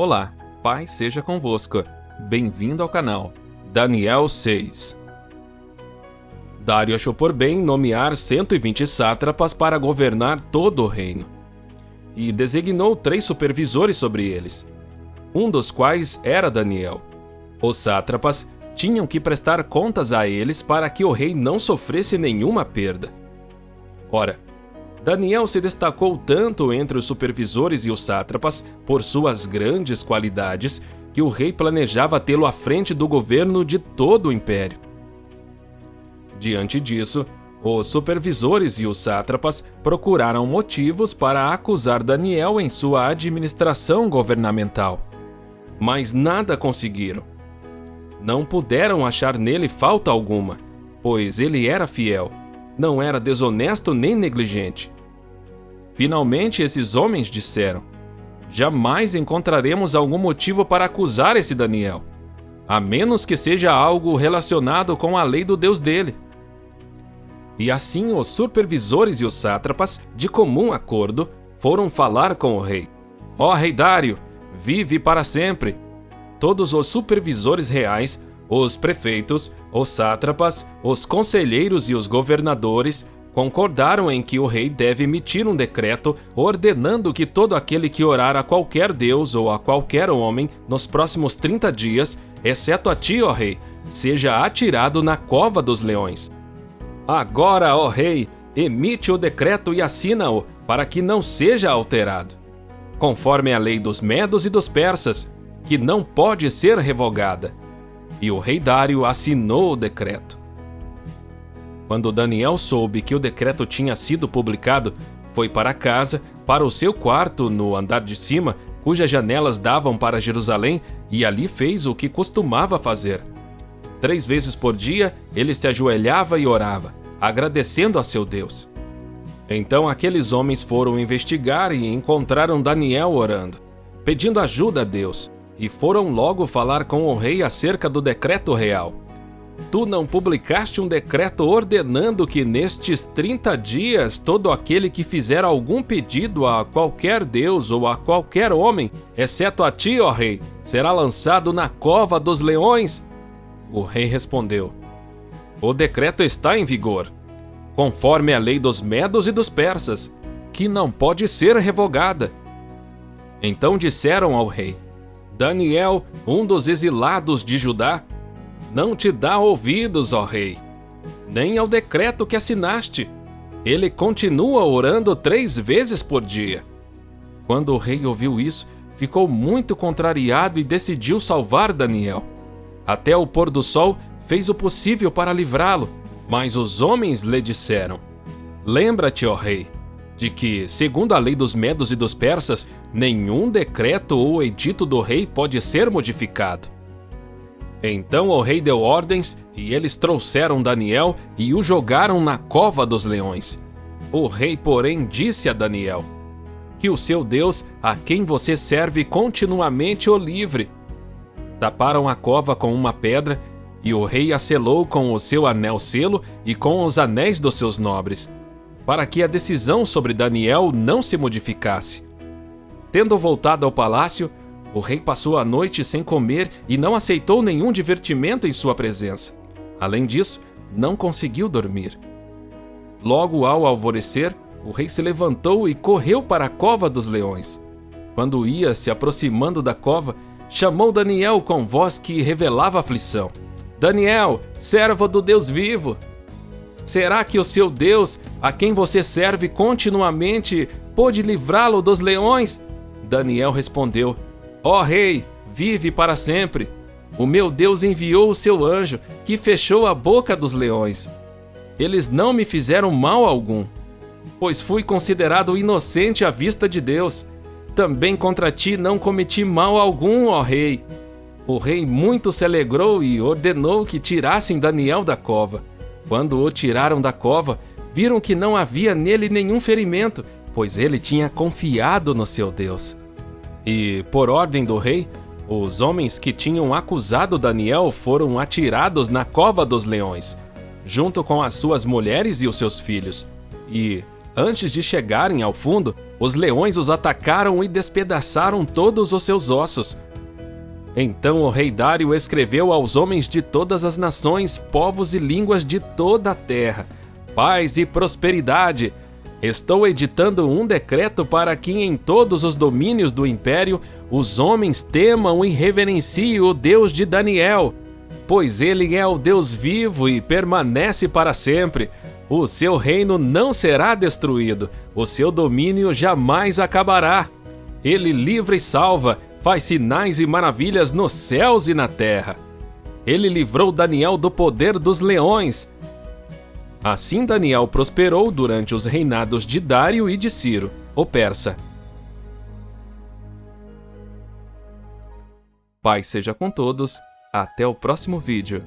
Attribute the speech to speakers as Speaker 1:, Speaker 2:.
Speaker 1: Olá, paz seja convosco. Bem-vindo ao canal Daniel 6. Dário achou por bem nomear 120 sátrapas para governar todo o reino, e designou 3 supervisores sobre eles, um dos quais era Daniel. Os sátrapas tinham que prestar contas a eles para que o rei não sofresse nenhuma perda. Ora, Daniel se destacou tanto entre os supervisores e os sátrapas por suas grandes qualidades que o rei planejava tê-lo à frente do governo de todo o império. Diante disso, os supervisores e os sátrapas procuraram motivos para acusar Daniel em sua administração governamental, mas nada conseguiram. Não puderam achar nele falta alguma, pois ele era fiel, não era desonesto nem negligente. Finalmente, esses homens disseram: jamais encontraremos algum motivo para acusar esse Daniel, a menos que seja algo relacionado com a lei do Deus dele. E assim os supervisores e os sátrapas, de comum acordo, foram falar com o rei. Ó rei Dário, vive para sempre! Todos os supervisores reais, os prefeitos, os sátrapas, os conselheiros e os governadores concordaram em que o rei deve emitir um decreto ordenando que todo aquele que orar a qualquer deus ou a qualquer homem nos próximos 30 dias, exceto a ti, ó rei, seja atirado na cova dos leões. Agora, ó rei, emite o decreto e assina-o para que não seja alterado, conforme a lei dos medos e dos persas, que não pode ser revogada. E o rei Dário assinou o decreto. Quando Daniel soube que o decreto tinha sido publicado, foi para casa, para o seu quarto no andar de cima, cujas janelas davam para Jerusalém, e ali fez o que costumava fazer. 3 vezes por dia, ele se ajoelhava e orava, agradecendo a seu Deus. Então aqueles homens foram investigar e encontraram Daniel orando, pedindo ajuda a Deus, e foram logo falar com o rei acerca do decreto real. Tu não publicaste um decreto ordenando que nestes 30 dias todo aquele que fizer algum pedido a qualquer deus ou a qualquer homem, exceto a ti, ó rei, será lançado na cova dos leões? O rei respondeu: o decreto está em vigor, conforme a lei dos medos e dos persas, que não pode ser revogada. Então disseram ao rei: Daniel, um dos exilados de Judá, não te dá ouvidos, ó rei, nem ao decreto que assinaste. Ele continua orando 3 vezes por dia. Quando o rei ouviu isso, ficou muito contrariado e decidiu salvar Daniel. Até o pôr do sol fez o possível para livrá-lo, mas os homens lhe disseram: lembra-te, ó rei, de que, segundo a lei dos medos e dos persas, nenhum decreto ou edito do rei pode ser modificado. Então o rei deu ordens, e eles trouxeram Daniel e o jogaram na cova dos leões. O rei, porém, disse a Daniel: que o seu Deus, a quem você serve continuamente, o livre. Taparam a cova com uma pedra, e o rei a selou com o seu anel-selo e com os anéis dos seus nobres, para que a decisão sobre Daniel não se modificasse. Tendo voltado ao palácio, o rei passou a noite sem comer e não aceitou nenhum divertimento em sua presença. Além disso, não conseguiu dormir. Logo ao alvorecer, o rei se levantou e correu para a cova dos leões. Quando ia se aproximando da cova, chamou Daniel com voz que revelava aflição: Daniel, servo do Deus vivo! Será que o seu Deus, a quem você serve continuamente, pôde livrá-lo dos leões? Daniel respondeu: ó rei, vive para sempre. O meu Deus enviou o seu anjo, que fechou a boca dos leões. Eles não me fizeram mal algum, pois fui considerado inocente à vista de Deus. Também contra ti não cometi mal algum, ó rei. O rei muito se alegrou e ordenou que tirassem Daniel da cova. Quando o tiraram da cova, viram que não havia nele nenhum ferimento, pois ele tinha confiado no seu Deus. E, por ordem do rei, os homens que tinham acusado Daniel foram atirados na cova dos leões, junto com as suas mulheres e os seus filhos. E, antes de chegarem ao fundo, Os leões os atacaram e despedaçaram todos os seus ossos. Então o rei Dário escreveu aos homens de todas as nações, povos e línguas de toda a terra: paz e prosperidade. Estou editando um decreto para que em todos os domínios do império os homens temam e reverenciem o Deus de Daniel, pois ele é o Deus vivo e permanece para sempre. O seu reino não será destruído, o seu domínio jamais acabará. Ele livra e salva, faz sinais e maravilhas nos céus e na terra. Ele livrou Daniel do poder dos leões. Assim Daniel prosperou durante os reinados de Dário e de Ciro, o persa. Paz seja com todos, até o próximo vídeo.